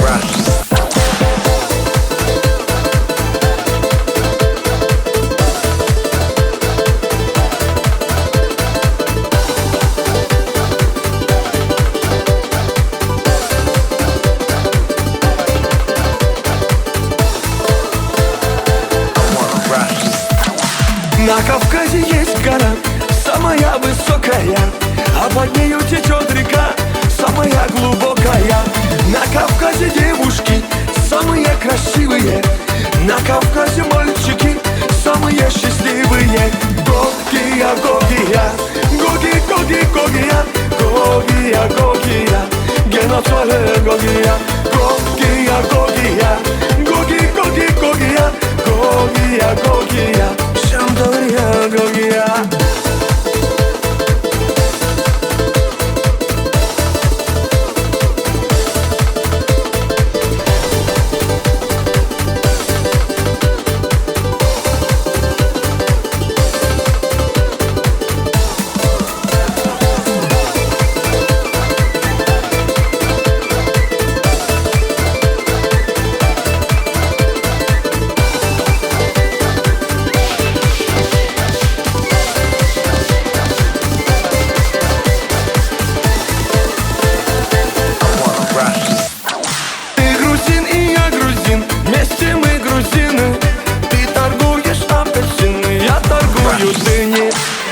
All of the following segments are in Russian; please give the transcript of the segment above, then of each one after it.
На Кавказе есть гора, самая высокая, а под нею течет река, самая глубокая. На Кавказе девушки самые красивые, на Кавказе мальчики самые счастливые. Гогия, Гогия, Гоги, Гоги, Гогия, Гогия, Гогия, Геноцоле Гогия, Гогия, Гогия, Гоги, Гоги, Гогия, Гогия, Гогия, Шамдория, Гогия.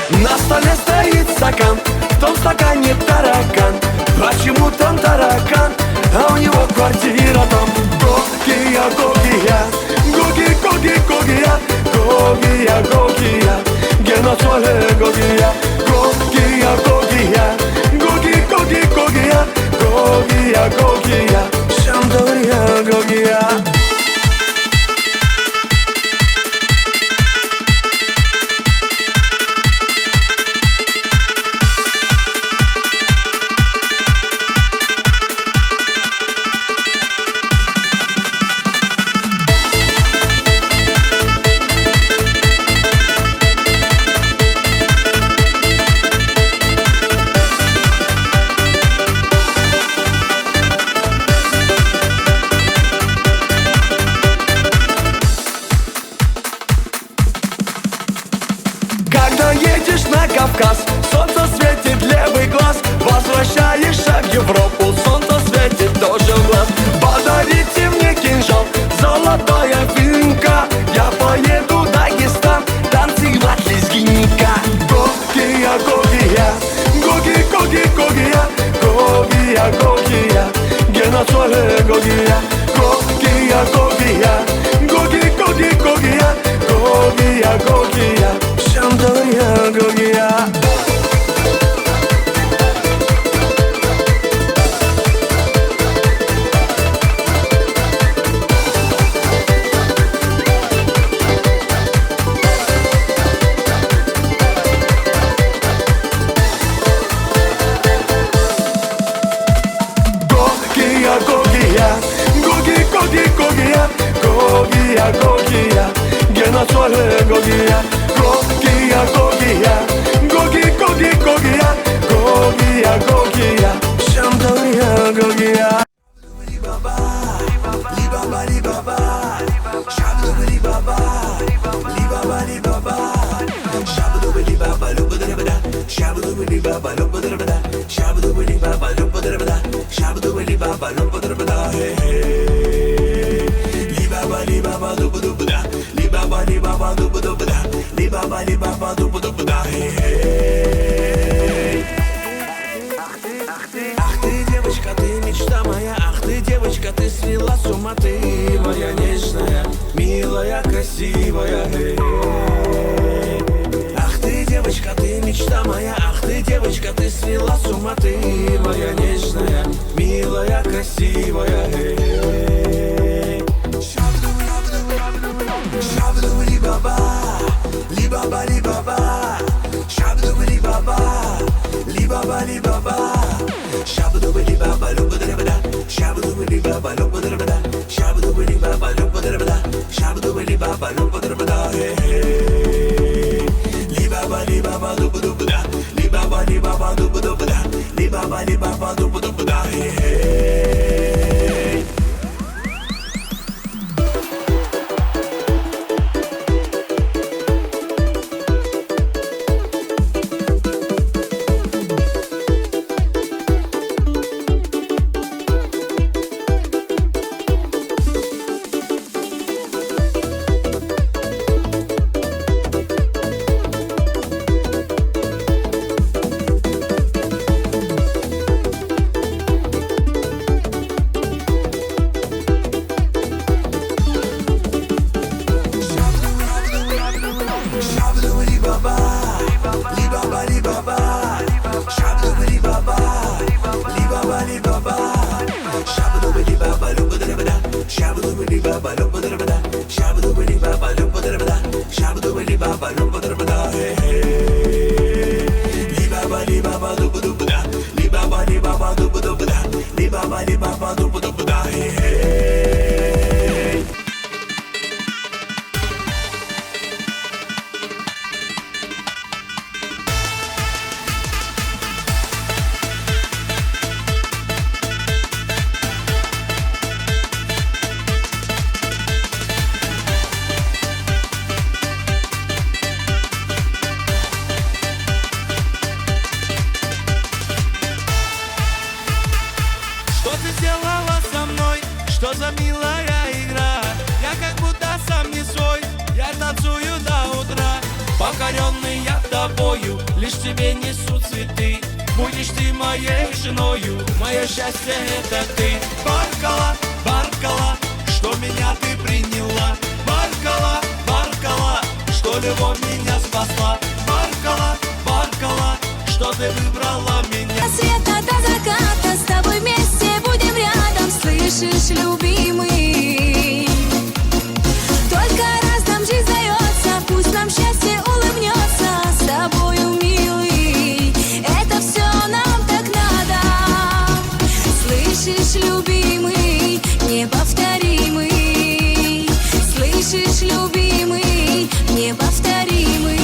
На столе стоит стакан, в том стакане таракан. Почему там таракан, а у него квартира там? Гогия, Гогия, Гоги, Гоги, Гогия, Гогия, Гогия, Геноцоле Гогия, Гогия, Гогия, Гоги, Гоги, Гогия, Гогия, Гогия, Шамдория, Гогия. Когда едешь на Кавказ, солнце светит левый глаз. Возвращаешься в Европу, солнце светит тоже в глаз. Подарите мне кинжал, золотая финка, я поеду в Дагестан танцевать лезгинника. Гогия, Гогия, Гоги, Гоги, Гогия, Гогия, Гогия, Геноцоле Гогия, Гогия, Гогия, Гоги, Гоги, Гогия, Гогия, Гогия, Шамдория, Гогия. Гогия, Гогия, Гоги, Гоги, Гогия, Гогия, Гогия, Геноцоле Гогия, Гогия, Гогия, Гоги, Гоги, Гогия, Гогия, Гогия, Шамдория, Гогия. Либаба, либаба, либаба, Шабдуба, либаба, либаба, либаба, Шабдуба, либаба, лубадрабада, Шабдуба, либаба, лубадрабада, Шабдуба, либаба, лубадрабада, Шабдуба, либаба, лубадрабада, Либаба, либаба, лубадрабада, Либаба, либаба, лубадрабада, Либаба, либаба, лубадрабада, Ах ты, девочка, ты мечта моя, ах ты, девочка, ты свела с ума, ты моя нежная, милая, красивая. Ах ты, девочка, ты мечта моя, ах ты, девочка, ты свела с ума, ты моя нежная, милая, красивая. Шабдуба, либаба, либаба, либаба, Шабдуба, либаба, либаба, либаба, Шабдуба, либаба, лубадрабада, Шабдуба, либаба, лубадрабада, Шабдуба, либаба, лубадрабада, Шабдуба, либаба, лубадрабада, Либаба, либаба, лубадрабада, Либаба, либаба, лубадрабада, Либаба, либаба, лубадрабада. Shabu-doo-ba-dee-ba-ba-loo-ba-da-ba-da. Shabu-doo-ba-dee-ba-ba-loo-ba-da-ba-da. Shabu-doo-ba-dee-ba-ba-loo-ba-da-ba-da. Hey, hey. Li-ba-ba-li-ba-ba-doo-ba-doo-ba-da. Li-ba-ba-li-ba-ba-doo-ba-doo-ba-da. Li-ba-ba-li-ba-ba-doo-ba-doo-ba-da. Hey, hey. Что ты сделала со мной? Что за милая игра? Я как будто сам не свой. Я танцую до утра. Покоренный я тобою, лишь тебе несу цветы. Будешь ты моей женою, мое счастье это ты. Баркала, баркала, что меня ты приняла. Баркала, баркала, что любовь меня спасла. Баркала, баркала, что ты выбрала меня. От света до заката с тобой вместе будем рядом, слышишь, любимый? Только раз нам жизнь дается, пусть нам счастье улыбнется с тобою, милый. Это все нам так надо. Слышишь, любимый, неповторимый. Слышишь, любимый, неповторимый.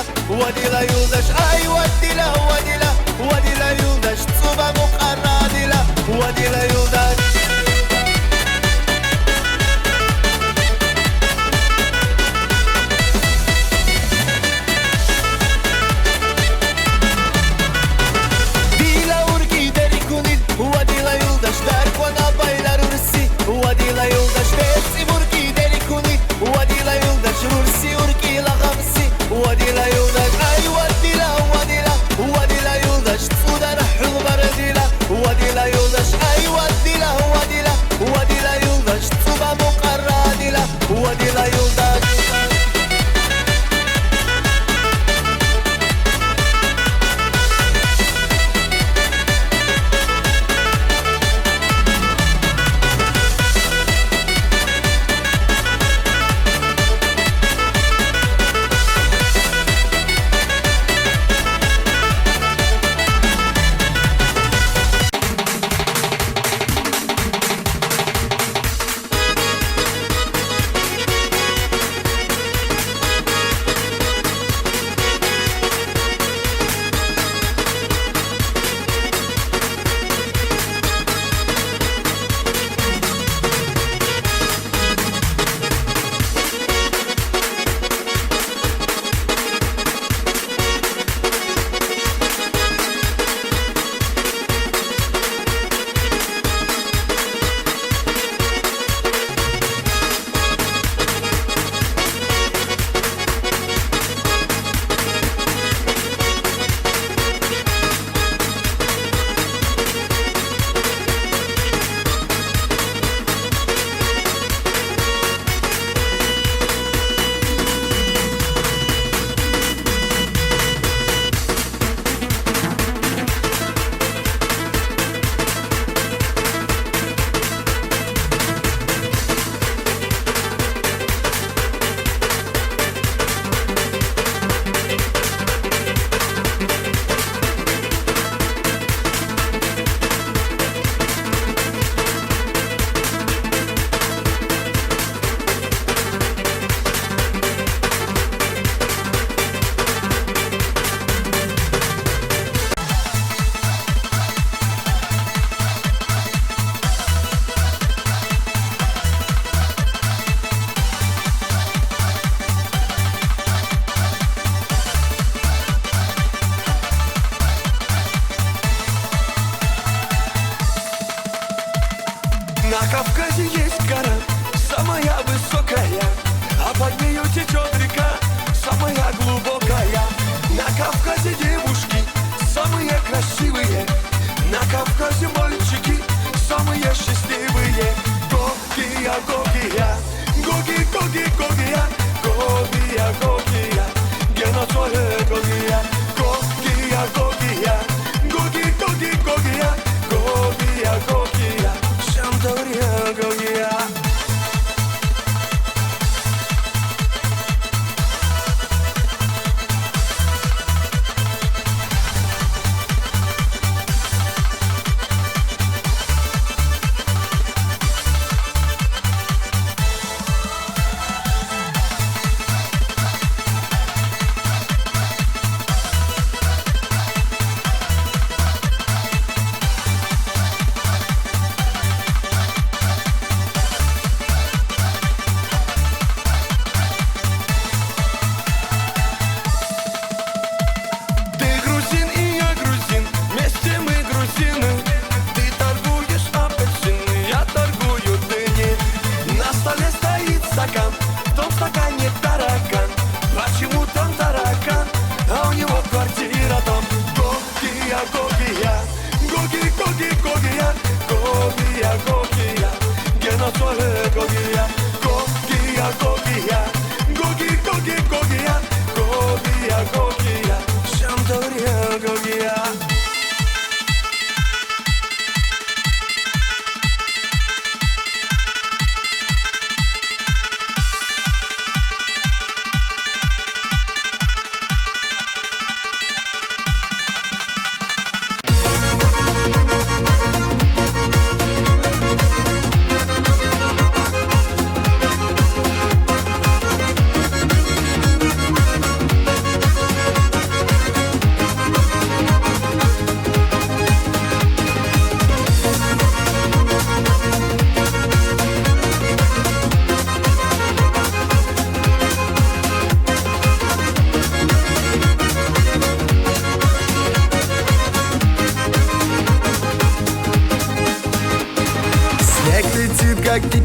لا ودي لا يولدش اي ودي لا ودي لا ودي لا يولدش تصوبة مقرادي لا ودي لا يولدش ودي لا يولدش دارك وانا بايلر ورسي ودي لا يولدش بيتي بركي داري كوني ودي لا يولدش رورسي وركي لا غمسي ودي لا يولدش اي ودي لا ودي لا ودي لا يولدش تصود انا حلو بردي لا ودي لا يولدش اي ودي لا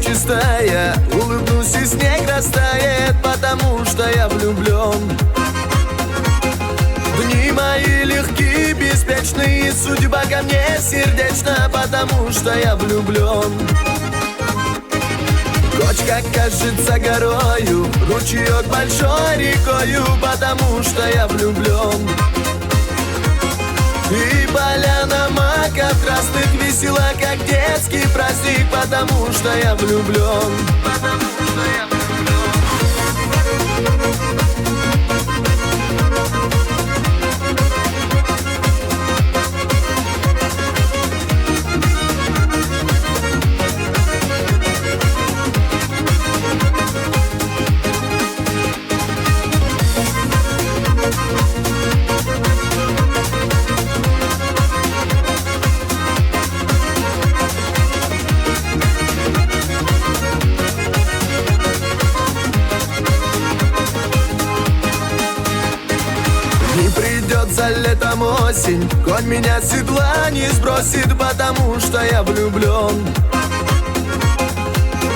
чистая, улыбнусь и снег растает, потому что я влюблен. Дни мои легкие, беспечные, судьба ко мне сердечна, потому что я влюблен. Кочка кажется горою, ручеек большой рекою, потому что я влюблен. И поляна маков красных весела, как детский праздник, потому что я влюблен. Потому что я влюблен. Не придет за летом осень, конь меня с седла не сбросит, потому что я влюблен.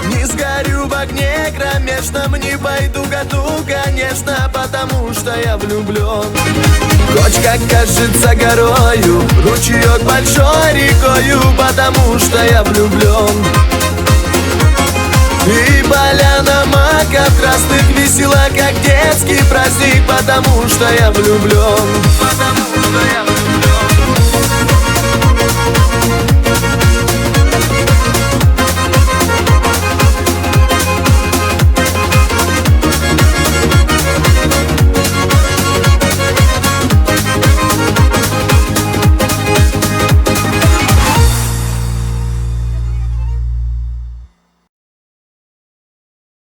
Не сгорю в огне кромешном, не пойду к коту, конечно, потому что я влюблен. Кочка кажется горою, ручеек большой рекою, потому что я влюблен. И поляна маков красных весела, как детский праздник, потому что я влюблен. Потому что я влюблен.